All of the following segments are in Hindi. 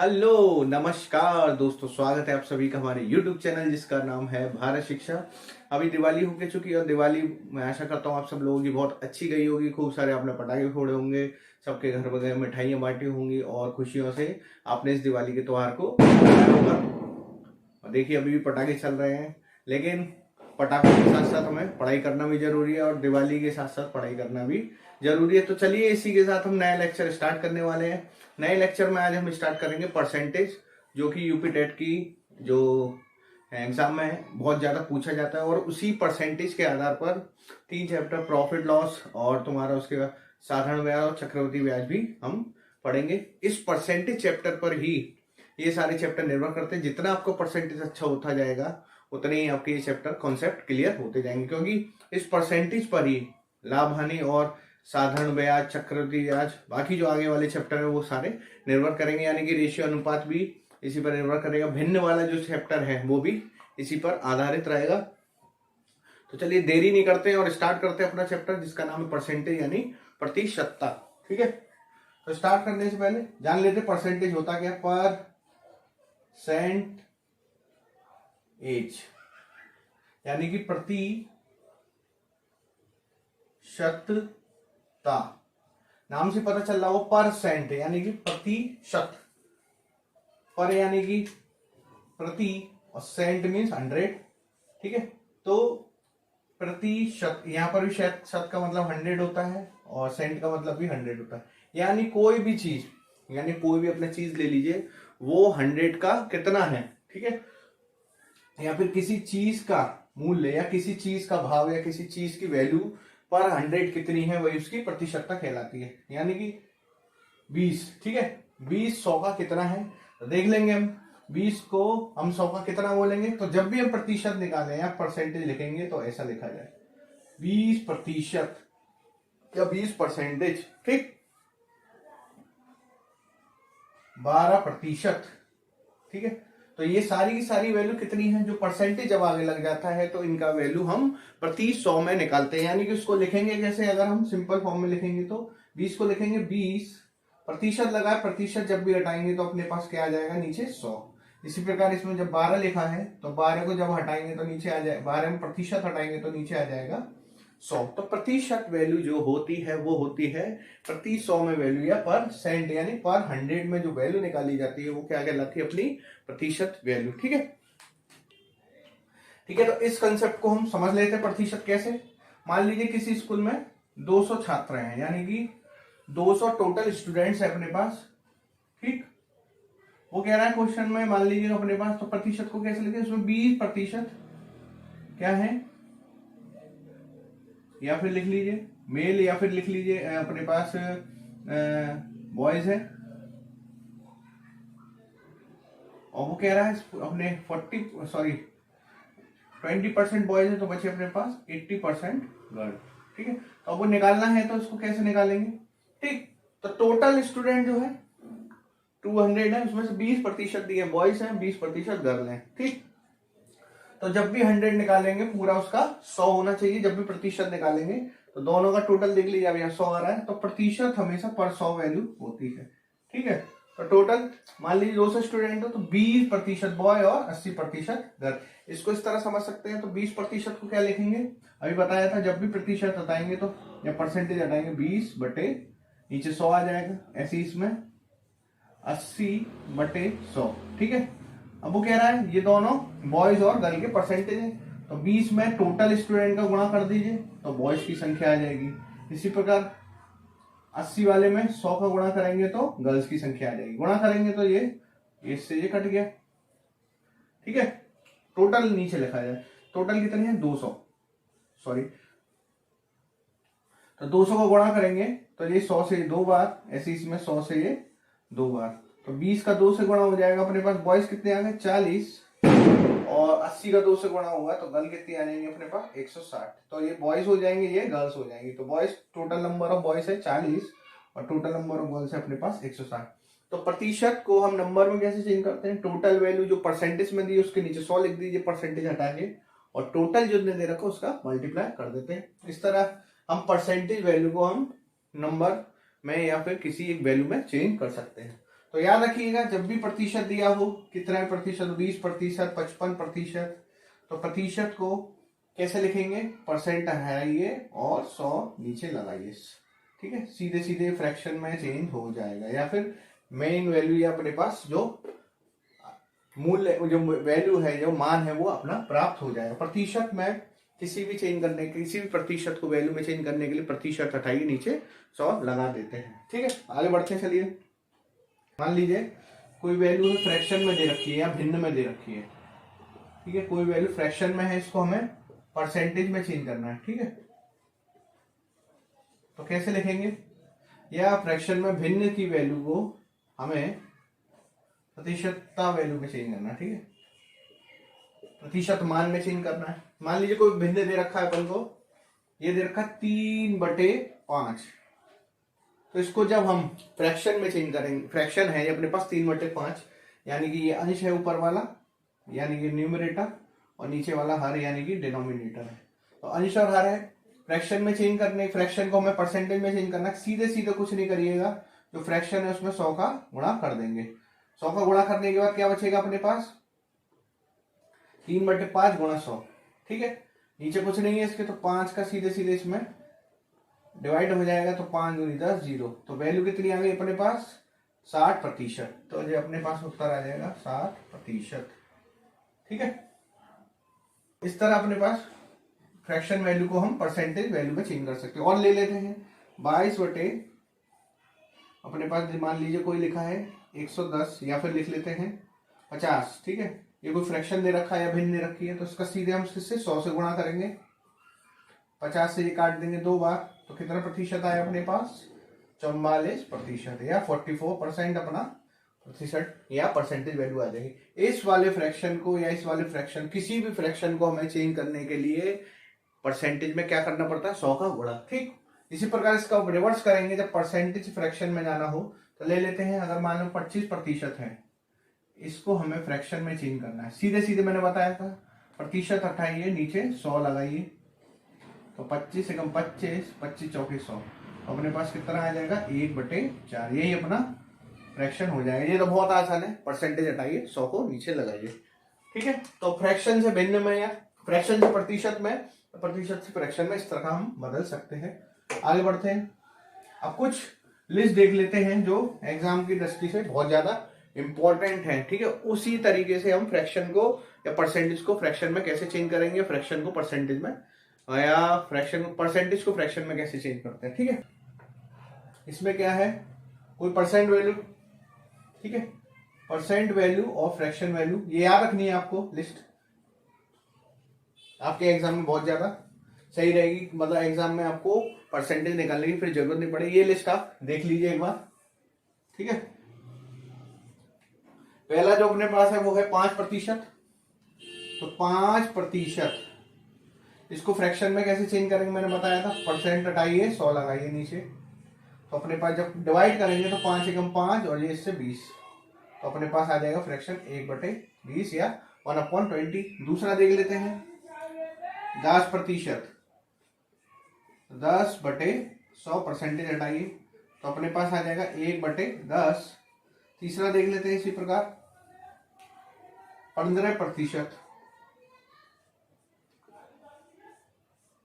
हेलो नमस्कार दोस्तों, स्वागत है आप सभी का हमारे YouTube चैनल जिसका नाम है भारत शिक्षा। अभी दिवाली होके चुकी है और दिवाली मैं आशा करता हूँ आप सब लोगों की बहुत अच्छी गई होगी। खूब सारे आपने पटाखे फोड़े होंगे, सबके घर वगैरह मिठाइयाँ बांटी होंगी और खुशियों से आपने इस दिवाली के त्योहार को मनाया होगा। और देखिए अभी भी पटाखे चल रहे हैं, लेकिन पटाखों के साथ साथ हमें पढ़ाई करना भी जरूरी है और दिवाली के साथ साथ पढ़ाई करना भी जरूरी है। तो चलिए इसी के साथ हम नया लेक्चर स्टार्ट करने वाले हैं। नए लेक्चर में आज हम स्टार्ट करेंगे परसेंटेज, जो कि यूपी टेट की जो एग्जाम में बहुत ज्यादा पूछा जाता है। और उसी परसेंटेज के आधार पर 3 चैप्टर प्रॉफिट लॉस और तुम्हारा उसके बाद साधारण ब्याज और चक्रवृद्धि ब्याज भी हम पढ़ेंगे। इस परसेंटेज चैप्टर पर ही ये सारे चैप्टर निर्भर करते हैं। जितना आपको परसेंटेज अच्छा होता जाएगा उतने ही आपके ये चैप्टर कॉन्सेप्ट क्लियर होते जाएंगे, क्योंकि इस परसेंटेज पर ही लाभ हानि और साधारण ब्याज, चक्रवृद्धि ब्याज, बाकी जो आगे वाले चैप्टर है वो सारे निर्भर करेंगे। यानी कि रेशियो अनुपात भी इसी पर निर्भर करेगा। भिन्न वाला जो चैप्टर है वो भी इसी पर आधारित रहेगा। तो चलिए देरी नहीं करते हैं और स्टार्ट करते हैं अपना चैप्टर जिसका नाम है परसेंटेज यानी प्रतिशतता। ठीक है, तो स्टार्ट करने से पहले जान लेते परसेंटेज होता क्या। परसेंट एज यानी कि प्रतिशतता, नाम से पता चल रहा हो। परसेंट यानी कि प्रतिशत, पर यानी कि प्रति और सेंट मीन्स 100। ठीक है, तो प्रतिशत, यहां पर भी शत का मतलब 100 होता है और सेंट का मतलब भी 100 होता है। यानी कोई भी चीज, यानी कोई भी अपना चीज ले लीजिए, वो 100 का कितना है। ठीक है, या फिर किसी चीज का मूल्य या किसी चीज का भाव या किसी चीज की वैल्यू पर 100 कितनी है, वही उसकी प्रतिशतता कहलाती है। यानी कि 20, ठीक है, 20 100 का कितना है तो देख लेंगे हम। 20 को हम 100 का कितना बोलेंगे, तो जब भी हम प्रतिशत निकालें या परसेंटेज लिखेंगे तो ऐसा लिखा जाए 20% या 20%। ठीक, 12%। ठीक है, तो ये सारी की सारी वैल्यू कितनी है, जो परसेंटेज जब आगे लग जाता है तो इनका वैल्यू हम प्रति 100 में निकालते हैं। यानी कि उसको लिखेंगे जैसे, अगर हम सिंपल फॉर्म में लिखेंगे तो 20 को लिखेंगे 20 प्रतिशत लगाए, प्रतिशत जब भी हटाएंगे तो अपने पास क्या आ जाएगा, नीचे 100। इसी प्रकार इसमें जब 12 लिखा है तो 12 को जब हटाएंगे तो नीचे आ जाए, 12 में प्रतिशत हटाएंगे तो नीचे आ जाएगा 100। तो प्रतिशत वैल्यू जो होती है वो होती है प्रति 100 में वैल्यू, या परसेंट यानी पर 100 में जो वैल्यू निकाली जाती है वो क्या कहलाती है, अपनी प्रतिशत वैल्यू। ठीक है, ठीक है, तो इस कंसेप्ट को हम समझ लेते हैं प्रतिशत कैसे। मान लीजिए किसी स्कूल में 200 छात्र हैं, यानी कि 200 टोटल स्टूडेंट्स है अपने पास। ठीक, वो कह रहा है क्वेश्चन में, मान लीजिए अपने पास, तो प्रतिशत को कैसे लिखे, उसमें 20% क्या है, या फिर लिख लीजिए मेल, या फिर लिख लीजिए अपने पास बॉयज है। और वो कह रहा है अपने 20% बॉयज है तो बचे अपने पास 80% गर्ल। ठीक है, तो अब वो निकालना है तो इसको कैसे निकालेंगे। ठीक, तो टोटल स्टूडेंट जो है 200 है, उसमें से 20% दिए बॉयज हैं, 20% गर्ल हैं। ठीक, तो जब भी 100 निकालेंगे पूरा उसका 100 होना चाहिए। जब भी प्रतिशत निकालेंगे तो दोनों का टोटल देख लीजिए, अब यहाँ 100 आ रहा है तो प्रतिशत हमेशा पर 100 वैल्यू होती है। ठीक है, तो टोटल मान लीजिए 200 स्टूडेंट हो तो 20% बॉय और 80% गर्ल। इसको इस तरह समझ सकते हैं। तो 20% को क्या लिखेंगे, अभी बताया था, जब भी प्रतिशत हटाएंगे तो या परसेंटेज हटाएंगे 20 बटे नीचे 100 आ जाएगा। ऐसे इसमें 80/100। ठीक है, अब वो कह रहा है ये दोनों बॉयज और गर्ल के परसेंटेज है, तो 20 में टोटल स्टूडेंट का गुणा कर दीजिए तो बॉयज की संख्या आ जाएगी। इसी प्रकार 80 वाले में 100 का गुणा करेंगे तो गर्ल्स की संख्या आ जाएगी। गुणा करेंगे तो ये इससे ये कट गया। ठीक है, टोटल नीचे लिखा जाए, टोटल कितनी है 200, सॉरी, तो 200 को गुणा करेंगे तो ये 100 से 2 बार, ऐसे इसमें 100 से ये 2 बार, तो 20 का 2 से गुणा हो जाएगा। अपने पास बॉयज कितने आ गए 40, और 80 का 2 से गुणा होगा तो गर्ल कितनी आ जाएंगे अपने पास 160। तो ये बॉयज हो जाएंगे, ये गर्ल्स हो जाएंगी। तो boys, total number of boys है 40 और टोटल नंबर ऑफ गर्ल्स है अपने पास 160। तो प्रतिशत को हम नंबर में कैसे चेंज करते हैं, टोटल वैल्यू जो परसेंटेज में दी उसके नीचे 100 लिख दीजिए, परसेंटेज हटा के, और टोटल जो दे रखा उसका मल्टीप्लाई कर देते हैं। इस तरह हम परसेंटेज वैल्यू को हम नंबर में या फिर किसी एक वैल्यू में चेंज कर सकते हैं। तो याद रखिएगा जब भी प्रतिशत दिया हो, कितना प्रतिशत, 20%, 55%, तो प्रतिशत को कैसे लिखेंगे, परसेंट हटाइए और 100 नीचे लगाइए। ठीक है, सीधे सीधे फ्रैक्शन में चेंज हो जाएगा, या फिर मेन वैल्यू या अपने पास जो मूल्य, जो वैल्यू है, जो मान है, वो अपना प्राप्त हो जाएगा। प्रतिशत में किसी भी चेंज करने, किसी भी प्रतिशत को वैल्यू में चेंज करने के लिए प्रतिशत हटाइए, नीचे 100 लगा देते हैं। ठीक है, आगे बढ़ते हैं। चलिए, मान लीजिए कोई वैल्यू है फ्रैक्शन में दे रखी है या भिन्न में दे रखी है। ठीक है, कोई वैल्यू फ्रैक्शन में है, इसको हमें परसेंटेज में चेंज करना है। ठीक है, तो कैसे लिखेंगे, या फ्रैक्शन में भिन्न की वैल्यू को हमें प्रतिशतता वैल्यू में चेंज करना है। ठीक है, प्रतिशत मान में चेंज करना है। मान लीजिए कोई भिन्न दे रखा है अपन को, ये दे रखा 3/5, तो इसको जब हम फ्रैक्शन में चेंज करेंगे, फ्रैक्शन है ये अपने पास 3/5, यानी कि ये अंश है ऊपर वाला, यानी कि न्यूमरेटर, और नीचे वाला हर यानी कि डिनोमिनेटर है। तो अंश और हर है, फ्रैक्शन में चेंज करने, फ्रैक्शन को हमें परसेंटेज में चेंज करना है। सीधे सीधे कुछ नहीं करिएगा, जो फ्रैक्शन है उसमें 100 का गुणा कर देंगे। 100 का गुणा करने के बाद क्या बचेगा अपने पास, 3/5 गुणा 100। ठीक है, नीचे कुछ नहीं है इसके, तो 5 का सीधे सीधे इसमें डिवाइड हो जाएगा, तो 5 दूनी 10, 0। तो वैल्यू कितनी आ गई अपने पास, 60%। तो ये अपने पास उत्तर आ जाएगा 60%। ठीक है, इस तरह अपने पास फ्रैक्शन वैल्यू को हम परसेंटेज वैल्यू में चेंज कर सकते हैं। और ले लेते हैं 22 अपने पास मान लीजिए कोई लिखा है 110, या फिर लिख लेते हैं 50। ठीक है, ये कोई फ्रैक्शन दे रखा है या भिन्न दे रखी है, तो इसका सीधे हम इससे 100 से गुणा करेंगे, 50 से ये काट देंगे 2 बार, तो कितना प्रतिशत आया अपने पास, 44%, या 44% अपना प्रतिशत या परसेंटेज वैल्यू आ जाएगी। इस वाले फ्रैक्शन को या इस वाले फ्रैक्शन, किसी भी फ्रैक्शन को हमें चेंज करने के लिए परसेंटेज में क्या करना पड़ता है, 100 का गुणा। ठीक, इसी प्रकार इसका रिवर्स करेंगे, जब परसेंटेज फ्रैक्शन में जाना हो तो ले लेते हैं, अगर मान लो 25% है, इसको हमें फ्रैक्शन में चेंज करना है। सीधे सीधे मैंने बताया था, प्रतिशत हटाइए, नीचे 100 लगाइए, तो 25 से कम 25, 25 चौके 100, तो अपने पास कितना आ जाएगा, 1/4। यही अपना फ्रैक्शन हो जाएगा। ये तो बहुत आसान है, परसेंटेज हटाइए, 100 को नीचे लगाइए। ठीक है, तो फ्रैक्शन से भिन्न में या फ्रैक्शन से प्रतिशत में, प्रतिशत से फ्रैक्शन में, इस तरह हम बदल सकते हैं। आगे बढ़ते हैं, अब कुछ लिस्ट देख लेते हैं जो एग्जाम की दृष्टि से बहुत ज्यादा इंपॉर्टेंट है। ठीक है, उसी तरीके से हम फ्रैक्शन को या परसेंटेज को फ्रैक्शन में कैसे चेंज करेंगे, फ्रैक्शन को परसेंटेज में, या फ्रैक्शन परसेंटेज को फ्रैक्शन में कैसे चेंज करते हैं। ठीक है, इसमें क्या है, कोई परसेंट वैल्यू, ठीक है, परसेंट वैल्यू और फ्रैक्शन वैल्यू, ये याद रखनी है आपको। लिस्ट आपके एग्जाम में बहुत ज्यादा सही रहेगी, मतलब एग्जाम में आपको परसेंटेज निकालने की फिर जरूरत नहीं पड़ेगी। ये लिस्ट आप देख लीजिए एक बार। ठीक है, पहला जो अपने पास है वो है 5%। तो 5%, इसको फ्रैक्शन में कैसे चेंज करेंगे मैंने बताया था, परसेंट हटाइए, 100 लगाइए नीचे, तो अपने पास जब डिवाइड करेंगे तो 5 एकम 5 और ये इससे 20, तो अपने पास आ जाएगा फ्रैक्शन 1/20 या 1/20। दूसरा देख लेते हैं 10%, 10/100, परसेंटेज हटाइए, तो अपने पास आ जाएगा 1/10। तीसरा देख लेते हैं इसी प्रकार 15%,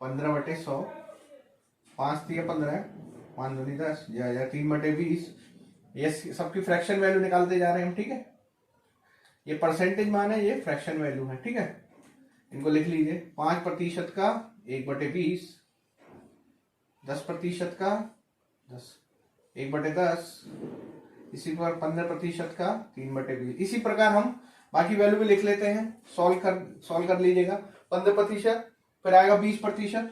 15/100, 5 3 15, 5 2 10, या 3/20। ये सबकी फ्रैक्शन वैल्यू निकालते जा रहे हैं हम। ठीक है, ये परसेंटेज मान है, ये फ्रैक्शन वैल्यू है। ठीक है, इनको लिख लीजिए, 5% का 1/20, 10% का 10, 1/10, इसी प्रकार 15% का 3/20। इसी प्रकार हम बाकी वैल्यू भी लिख लेते हैं, सॉल्व कर लीजिएगा। 15%, फिर आएगा 20%,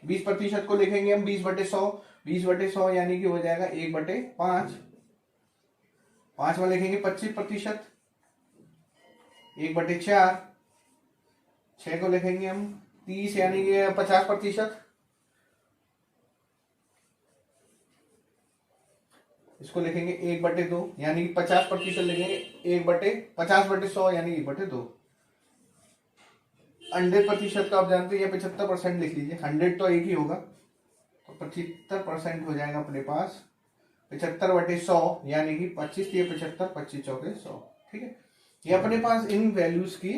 20% को लिखेंगे हम 20/100, 20/100 यानी कि हो जाएगा 1/5। 5 में लिखेंगे 25%, 1/4। 6 को लिखेंगे हम 30 यानी कि 50%, इसको लिखेंगे 1/2 यानी कि 50% लिखेंगे, 50/100 यानी 1/2। 100% का आप जानते हैं, 75% लिख लीजिए, 100 तो एक ही होगा, तो 75% हो जाएगा अपने पास 75/100 यानी कि 25 ये 75, 25 चौके 100। ठीक है, ये अपने पास इन वैल्यूज की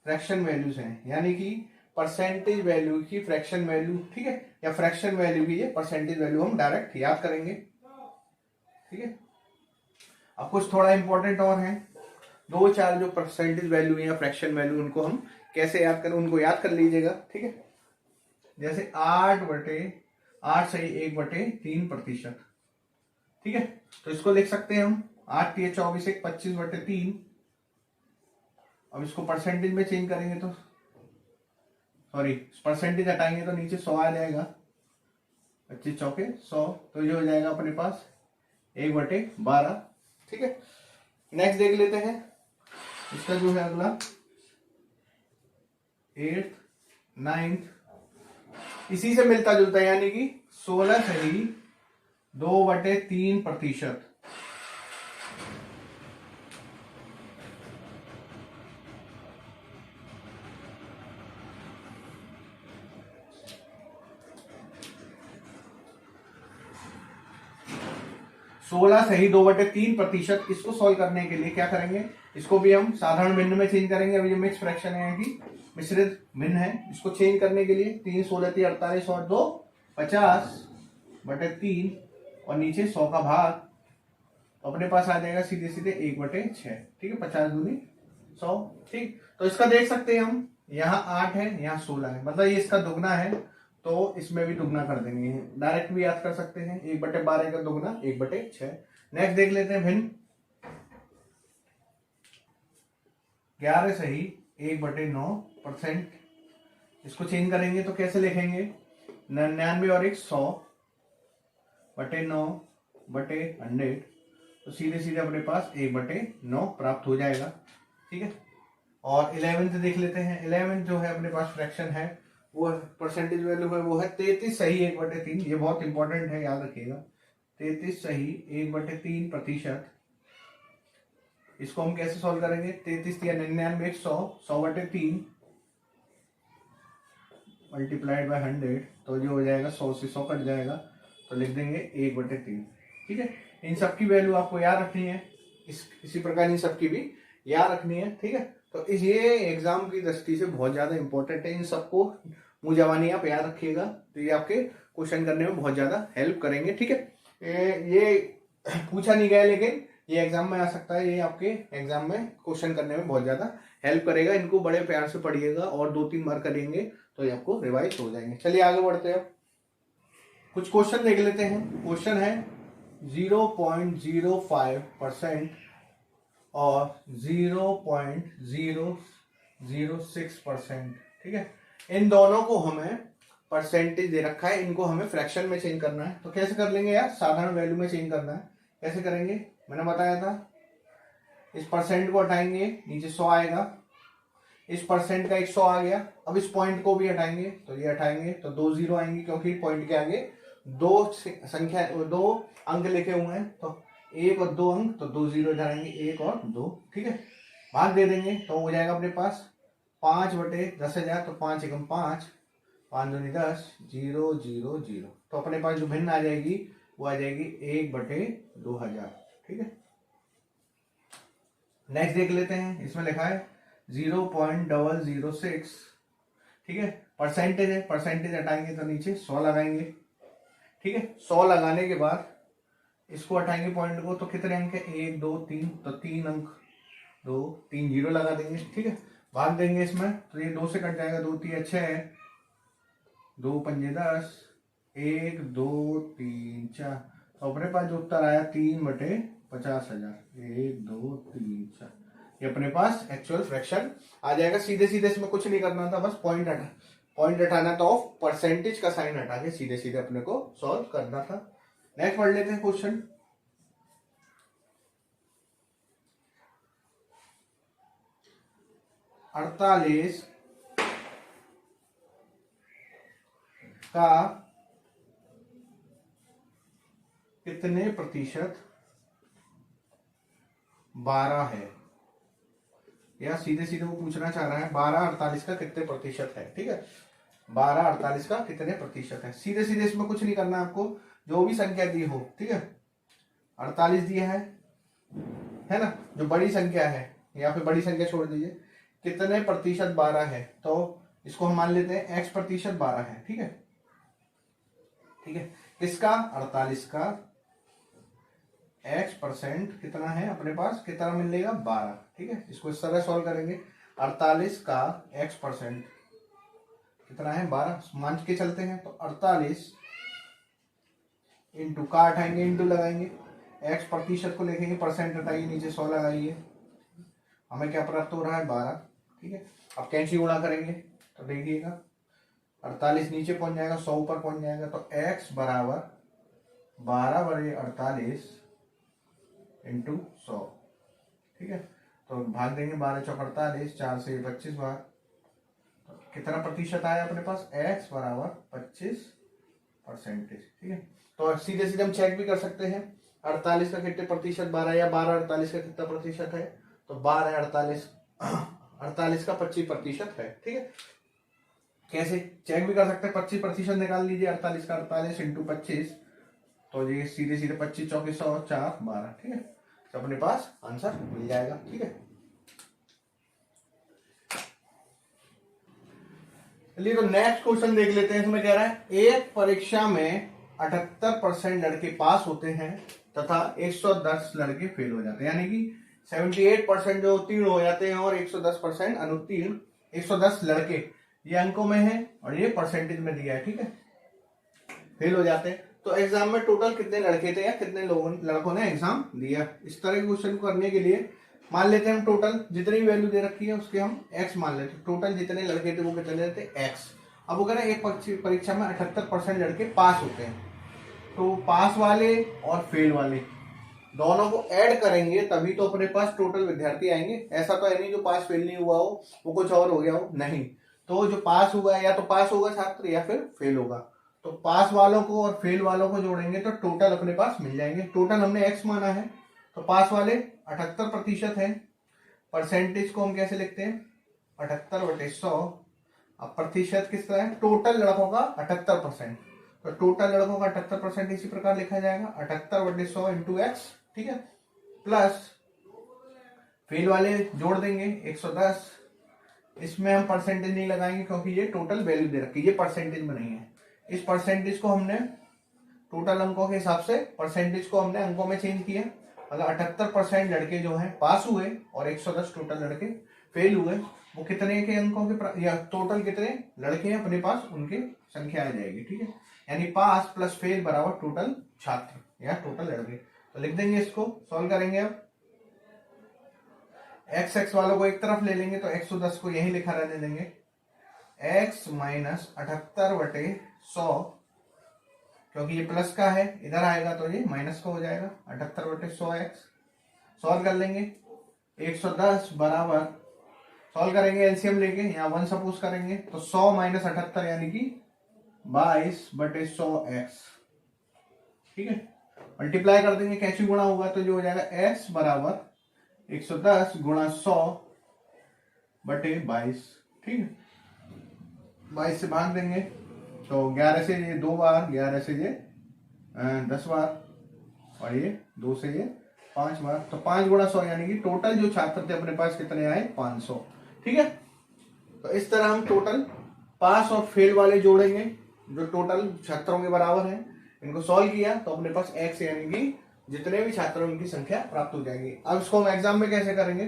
फ्रैक्शन वैल्यूज हैं, यानी कि परसेंटेज वैल्यू की फ्रैक्शन वैल्यू। ठीक है, या फ्रैक्शन वैल्यू की ये परसेंटेज वैल्यू हम डायरेक्ट याद करेंगे। ठीक है, अब कुछ थोड़ा इंपॉर्टेंट और है, दो चार जो परसेंटेज वैल्यू या फ्रैक्शन वैल्यू उनको हम कैसे याद करें, उनको याद कर लीजिएगा। ठीक है, जैसे 8/8 ठीक है, तो इसको लिख सकते हैं हम 8 या 24 एक 25/3। अब इसको परसेंटेज में चेंज करेंगे तो सॉरी परसेंटेज हटाएंगे तो नीचे 100 आ जाएगा, 25 चौके 100, तो ये हो जाएगा अपने पास 1/12। ठीक है, नेक्स्ट देख लेते हैं इसका जो है अगला 8th 9th, इसी से मिलता जुलता है, यानी कि 16 सही 2/3%। 16 सही 2/3%। इसको सॉल्व करने के लिए क्या करेंगे, इसको भी हम साधारण भिन्न में चेंज करेंगे। अभी ये मिक्स फ्रैक्शन है कि मिश्रित भिन्न है, इसको चेंज करने के लिए 3 16 3 48 और 2 50/3 और नीचे 100 का भाग, तो अपने पास आ जाएगा सीधे सीधे 1/6। ठीक है, 50 दूनी 100। ठीक, तो इसका देख सकते हैं हम, यहाँ 8 है यहाँ 16 है, मतलब ये इसका दुगना है, तो इसमें भी दुगना कर देंगे, डायरेक्ट भी याद कर सकते हैं। 1/12 का दुगना 1/6। नेक्स्ट देख लेते हैं भिन्न 11 सही 1/9%। इसको चेंज करेंगे तो कैसे लिखेंगे, 99 और 100/9/100, तो सीधे सीधे अपने पास 1/9 प्राप्त हो जाएगा। ठीक है, और 11th देख लेते हैं। 11th जो है अपने पास फ्रैक्शन है, वो परसेंटेज वैल्यू है, वो है 33 सही 1/3। ये बहुत इंपॉर्टेंट है, याद रखिएगा, 33 सही 1/3%। इसको हम कैसे सॉल्व करेंगे, 33 या 99 100, 100/3 मल्टीप्लाइड बाय 100, तो जो हो जाएगा 100 से 100 कट जाएगा, तो लिख देंगे 1/3। ठीक है, इन सब की वैल्यू आपको याद रखनी है, इसी प्रकार इन सब की भी याद रखनी है। ठीक है, तो ये एग्जाम की दृष्टि से बहुत ज्यादा इंपॉर्टेंट है, इन सबको मुंह जबानी आप याद रखिएगा, तो ये आपके क्वेश्चन करने में बहुत ज्यादा हेल्प करेंगे। ठीक है, ये पूछा नहीं गया लेकिन ये एग्जाम में आ सकता है, ये आपके एग्जाम में क्वेश्चन करने में बहुत ज्यादा हेल्प करेगा। इनको बड़े प्यार से पढ़िएगा और 2-3 बार करेंगे तो ये आपको रिवाइज हो जाएंगे। चलिए आगे बढ़ते हैं, कुछ क्वेश्चन देख लेते हैं। क्वेश्चन है 0.05% और 0.006%। ठीक है, इन दोनों को हमें परसेंटेज दे रखा है, इनको हमें फ्रैक्शन में चेंज करना है, तो कैसे कर लेंगे यार, साधारण वैल्यू में चेंज करना है। कैसे करेंगे, मैंने बताया था, इस परसेंट को हटाएंगे नीचे 100 आएगा, इस परसेंट का 100 आ गया। अब इस पॉइंट को भी हटाएंगे, तो ये हटाएंगे तो 2 जीरो आएंगे, क्योंकि पॉइंट के आगे 2 संख्या 2 अंक लिखे हुए हैं, तो 1 और 2 अंक, तो 2 जीरो इधर आएंगे, 1 और 2। ठीक है, भाग दे देंगे तो हो जाएगा अपने पास 5/10,000, तो 5 एकम 5, 5 दूनी 10, 0 0 0, तो अपने पास जो भिन्न आ जाएगी वो आ जाएगी 1/2000। ठीक है, नेक्स्ट देख लेते हैं, इसमें लिखा है 0.006। ठीक है, परसेंटेज है, परसेंटेज हटाएंगे तो नीचे 100 लगाएंगे। ठीक है, 100 लगाने के बाद इसको हटाएंगे पॉइंट को, तो कितने अंक है, 1 2 3, तो 3 अंक, 2 3 जीरो लगा देंगे। ठीक है, भाग देंगे इसमें, तो ये 2 से कट जाएगा, 2 3 6, 2 पंजे 10, 1 2 3 4, तो अपने पास जो उत्तर आया 3/50,000, 1 2 3 4, ये अपने पास एक्चुअल फ्रैक्शन आ जाएगा। सीधे सीधे इसमें कुछ नहीं करना था, बस पॉइंट हटाना था, ऑफ परसेंटेज का साइन हटा के सीधे सीधे अपने को सॉल्व करना था। नेक्स्ट पढ़ लेते हैं क्वेश्चन, अड़तालीस का कितने प्रतिशत 12 है, या सीधे सीधे वो पूछना चाह रहा है 12 48 का कितने प्रतिशत है। ठीक है, 12 48 का कितने प्रतिशत है। सीधे सीधे इसमें कुछ नहीं करना आपको, जो भी संख्या दी हो, ठीक है, 48 दिया है ना, जो बड़ी संख्या है, या फिर बड़ी संख्या छोड़ दीजिए, कितने प्रतिशत 12 है, तो इसको हम मान लेते हैं x प्रतिशत 12 है, ठीक है, ठीक है, किसका, 48 का x परसेंट कितना है अपने पास, कितना मिलेगा 12, ठीक है, इसको इस तरह सॉल्व करेंगे, 48 का x परसेंट कितना है 12 मान के चलते हैं, तो 48 इंटू का हटाएंगे, इंटू लगाएंगे, x प्रतिशत को लिखेंगे, परसेंट हटाइए, नीचे 100 लगाइए, हमें क्या प्राप्त हो रहा है 12, ठीक है। अब कैंची गुणा करेंगे तो देखिएगा 48 नीचे पहुंच जाएगा, 100 ऊपर पहुंच जाएगा, तो x बराबर 12/48 इंटू 100, ठीक है, तो भाग देंगे 12 चौक 48, 4 से 25 बार, तो कितना प्रतिशत आया अपने पास, x बराबर 25%, ठीक है। तो सीधे सीधे हम चेक भी कर सकते हैं 48 का कितने प्रतिशत 12, या 12 48 का कितना प्रतिशत है, तो 12 48 का 25% है, ठीक है। कैसे चेक भी कर सकते हैं, 25% निकाल लीजिए, 48 का 48 इंटू 25, तो ये सीधे सीधे 25 चौके 100, 4 12, ठीक है, तो अपने पास आंसर मिल जाएगा, ठीक है। चलिए तो नेक्स्ट क्वेश्चन देख लेते हैं, इसमें कह रहा है एक परीक्षा में 78% लड़के पास होते हैं तथा 110 लड़के फेल हो जाते हैं, यानी कि 78% जो उत्तीर्ण हो जाते हैं और 110% अनुत्तीर्ण, 110 लड़के ये अंकों में है और ये परसेंटेज में दिया है, ठीक है, फेल हो जाते हैं। तो एग्जाम में टोटल कितने लड़के थे या कितने लड़कों ने एग्जाम दिया, इस तरह के क्वेश्चन को करने के लिए मान लेते हैं हम टोटल जितनी वैल्यू दे रखी है उसके हम x मान लेते हैं, टोटल जितने लड़के थे वो कितने थे x। अब वो कह रहे हैं एक परीक्षा में 78% लड़के पास होते हैं, तो पास वाले और फेल वाले दोनों को ऐड करेंगे तभी तो अपने पास टोटल विद्यार्थी आएंगे, ऐसा तो है नहीं जो पास फेल नहीं हुआ हो वो कुछ और हो गया हो, नहीं, तो जो पास हुआ है या तो पास होगा छात्र या फिर फेल होगा, तो पास वालों को और फेल वालों को जोड़ेंगे तो टोटल अपने पास मिल जाएंगे। टोटल हमने x माना है, तो पास वाले 78% है, परसेंटेज को हम कैसे लिखते हैं 78/100, अब प्रतिशत किस तरह है, टोटल लड़कों का 78%, तो टोटल लड़कों का 78% इसी प्रकार लिखा जाएगा 78/100 इंटू x, ठीक है, प्लस फेल वाले जोड़ देंगे 110, इसमें हम परसेंटेज नहीं लगाएंगे क्योंकि ये टोटल वैल्यू दे रखी है, ये परसेंटेज में नहीं है, इस परसेंटेज को हमने टोटल अंकों के हिसाब से परसेंटेज को हमने अंकों में चेंज किया, मतलब 78% लड़के जो हैं पास हुए और 110 टोटल लड़के फेल हुए, वो कितने के अंकों के या टोटल कितने लड़के हैं अपने पास उनकी संख्या आ जाएगी, ठीक है, यानी पास प्लस फेल बराबर टोटल छात्र या टोटल लड़के। तो लिख देंगे, इसको सॉल्व करेंगे, अब x वालों को एक तरफ ले लेंगे तो 110 को यही लिखा रहने देंगे, x माइनस 78/100, क्योंकि ये प्लस का है इधर आएगा तो ये माइनस का हो जाएगा 78/100x, सॉल्व कर लेंगे 110 बराबर, सॉल्व करेंगे एलसीएम लेके, यहाँ 1 सपोज करेंगे तो 100 माइनस 78 यानी कि 22/100x, ठीक है, मल्टीप्लाई कर देंगे, कैसे गुणा होगा तो जो हो जाएगा x बराबर 110 गुणा 100/22, ठीक है, 22 से भाग देंगे तो 11 से ये 2 बार, 11 से ये 10 बार और ये 2 से ये 5 बार, तो 5 गुणा 100 यानी कि टोटल जो छात्र थे अपने पास कितने आए 500, ठीक है। तो इस तरह हम टोटल पास और फेल वाले जोड़ेंगे जो टोटल छात्रों के बराबर है, इनको सॉल्व किया तो अपने पास x यानी कि जितने भी छात्र उनकी संख्या प्राप्त हो जाएगी। अब इसको हम एग्जाम में कैसे करेंगे,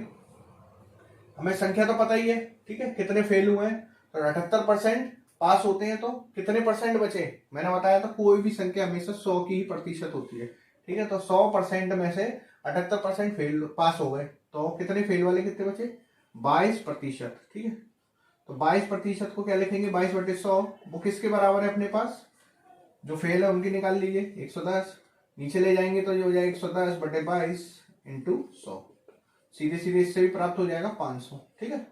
हमें संख्या तो पता ही है, ठीक है, कितने फेल हुए हैं, तो 78% पास होते हैं, तो कितने परसेंट बचे, मैंने बताया था कोई भी संख्या हमेशा 100 की ही प्रतिशत होती है, ठीक है, तो 100% में से 78% फेल पास हो गए, तो कितने फेल वाले कितने बचे 22%, ठीक है, तो 22% को क्या लिखेंगे 22/100, वो किसके बराबर है अपने पास, जो फेल है उनकी निकाल लीजिए 110, नीचे ले जाएंगे तो ये हो जाएगा 110/22 इंटू 100, सीधे सीधे इससे भी प्राप्त हो जाएगा 500, ठीक है,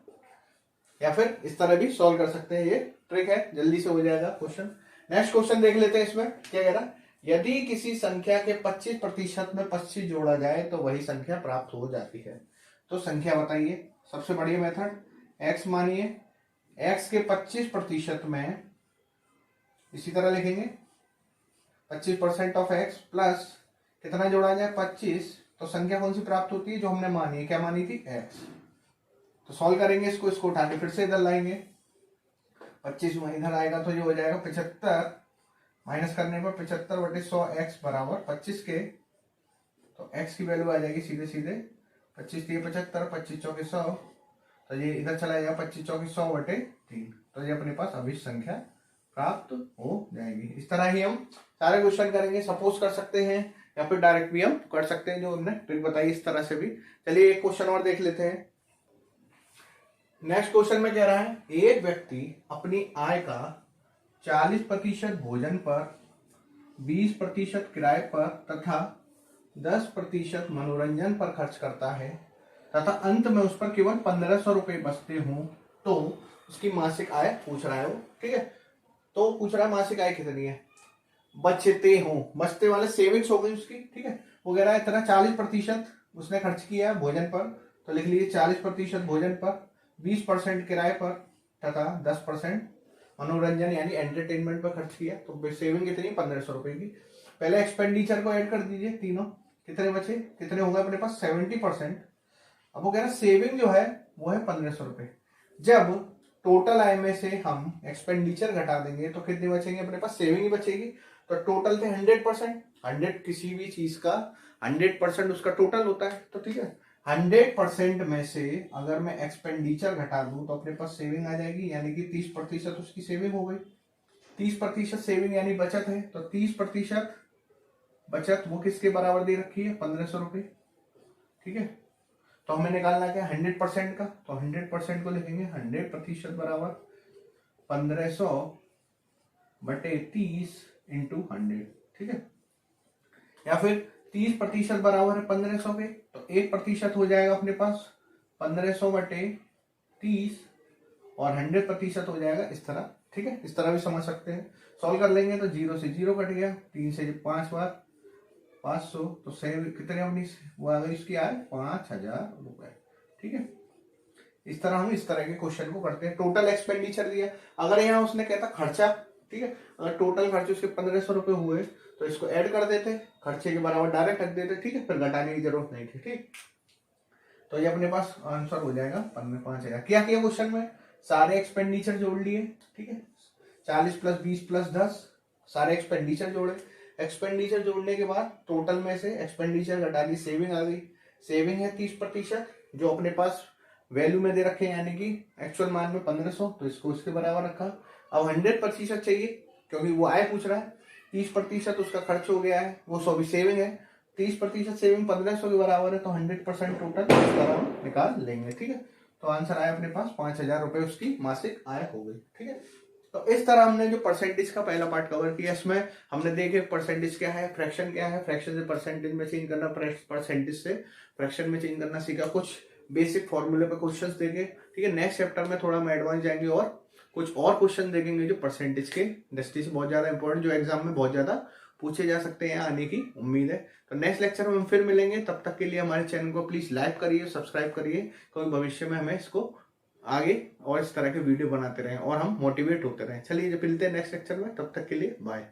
या फिर इस तरह भी सॉल्व कर सकते हैं, ये ट्रिक है, जल्दी से हो जाएगा क्वेश्चन। नेक्स्ट क्वेश्चन देख लेते हैं, इसमें क्या कह रहा है, यदि किसी संख्या के 25% में 25 जोड़ा जाए तो वही संख्या प्राप्त हो जाती है, तो संख्या बताइए। सबसे बढ़िया मेथड x मानिए, x के 25% में इसी तरह लिखेंगे 25% ऑफ एक्स प्लस कितना जोड़ा जाए 25, तो संख्या कौन सी प्राप्त होती है जो हमने मानी है, क्या मानी थी एक्स। तो सॉल्व करेंगे इसको उठा के फिर से इधर लाएंगे, 25 में इधर आएगा तो ये हो जाएगा 75, माइनस करने पर 75/100 एक्स बराबर 25 के, तो एक्स की वैल्यू आ जाएगी सीधे सीधे 25 3 75, 25 चौके 100, तो ये इधर चला जाएगा 25 चौके 100/3, तो ये अपने पास अभिष्ट संख्या प्राप्त हो जाएगी। इस तरह ही हम सारे क्वेश्चन करेंगे, सपोज कर सकते हैं या फिर डायरेक्ट भी हम कर सकते हैं, जो हमने ट्रिक बताई इस तरह से भी। चलिए एक क्वेश्चन और देख लेते हैं। नेक्स्ट क्वेश्चन में कह रहा है, एक व्यक्ति अपनी आय का 40% भोजन पर, 20% किराए पर तथा 10% मनोरंजन पर खर्च करता है तथा अंत में उस पर केवल 1500 रुपए बचते हों, तो उसकी मासिक आय पूछ रहा है वो, ठीक है। तो पूछ रहा है मासिक आय कितनी है, बचते हों, बचते वाले सेविंग्स हो गई उसकी, ठीक है। वो कह रहा है इतना 40% उसने खर्च किया है भोजन पर, तो लिख लीजिए 40% भोजन पर, 20% किराए पर तथा 10% मनोरंजन यानी एंटरटेनमेंट पर खर्च किया, तो सेविंग कितनी 1500 रुपए की। पहले एक्सपेंडिचर को ऐड कर दीजिए तीनों, कितने बचे, कितने हो गए अपने पास 70%। अब वो कह रहा है सेविंग जो है वो है 1500 रुपए। जब टोटल आय में से हम एक्सपेंडिचर घटा देंगे तो कितने बचेंगे अपने पास, सेविंग ही बचेगी। तो टोटल थे 100%, 100 किसी भी चीज का 100% उसका टोटल होता है, तो ठीक है 100% में से अगर मैं एक्सपेंडिचर घटा दूं तो अपने पास सेविंग आ जाएगी, यानी कि 30% उसकी सेविंग हो गई। 30% सेविंग यानी बचत है, तो 30% बचत वो किसके बराबर दे रखी है 1500 रुपए, ठीक है। तो हमें निकालना क्या 100% का, तो 100% को लिखेंगे 100% बराबर 1500/30 × 100, ठीक है। या फिर 30% बराबर है 1500 के, तो 1% हो जाएगा अपने पास 1500/30 और 100% हो जाएगा इस तरह, ठीक है। इस तरह भी समझ सकते हैं। सॉल्व कर लेंगे तो 0 से 0 कट गया, 3 से 5 बार 500, तो सेव कितने अपनी वो आ गई इसकी आय 5000 रुपए, ठीक है। इस तरह हम इस तरह के क्वेश्चन को करते हैं। टोटल एक्सपेंडिचर दिया, अगर यहाँ उसने कहता खर्चा, ठीक है, अगर टोटल खर्चे उसके 1500 रुपए हुए तो इसको ऐड कर देते, खर्चे के बराबर डायरेक्ट रख देते, ठीक है, फिर घटाने की जरूरत नहीं थी, ठीक। तो ये अपने पास आंसर हो जाएगा 5000। क्या किया क्वेश्चन में, सारे एक्सपेंडिचर जोड़ लिए, ठीक है, 40 + 20 + 10 सारे एक्सपेंडिचर जोड़े। एक्सपेंडिचर जोड़ने के बाद टोटल में से एक्सपेंडिचर घटा दी, सेविंग आ गई। सेविंग है 30% जो अपने पास वैल्यू में दे रखे हैं, यानी कि एक्चुअल मान में 1500, तो इसको इसके बराबर रखा। अब 100% चाहिए क्योंकि वो आय पूछ रहा है, 30% उसका खर्च हो गया है, वो 100 भी सेविंग है, 30% सेविंग 1500 के बराबर है, तो 100% टोटल इस तरह हम निकाल लेंगे, ठीक है। तो आंसर आया अपने पास 5000 रुपए उसकी मासिक आय हो गई, ठीक है। तो इस तरह हमने जो परसेंटेज का पहला पार्ट कवर किया, इसमें हमने देखे परसेंटेज क्या है, फ्रैक्शन क्या है, फ्रैक्शन से परसेंटेज में चेंज करना, परसेंटेज से फ्रैक्शन में चेंज करना सीखा, कुछ बेसिक फॉर्मूले पे क्वेश्चंस देखे, ठीक है। नेक्स्ट चैप्टर में थोड़ा हम एडवांस जाएंगे और कुछ और क्वेश्चन देखेंगे जो परसेंटेज के दृष्टि से बहुत ज्यादा इंपॉर्टेंट, जो एग्जाम में बहुत ज्यादा पूछे जा सकते हैं, आने की उम्मीद है। तो नेक्स्ट लेक्चर में हम फिर मिलेंगे, तब तक के लिए हमारे चैनल को प्लीज लाइक करिए, सब्सक्राइब करिए, क्योंकि भविष्य में हमें इसको आगे और इस तरह के वीडियो बनाते रहें और हम मोटिवेट होते रहें। चलिए जब मिलते हैं नेक्स्ट लेक्चर में, तब तक के लिए बाय।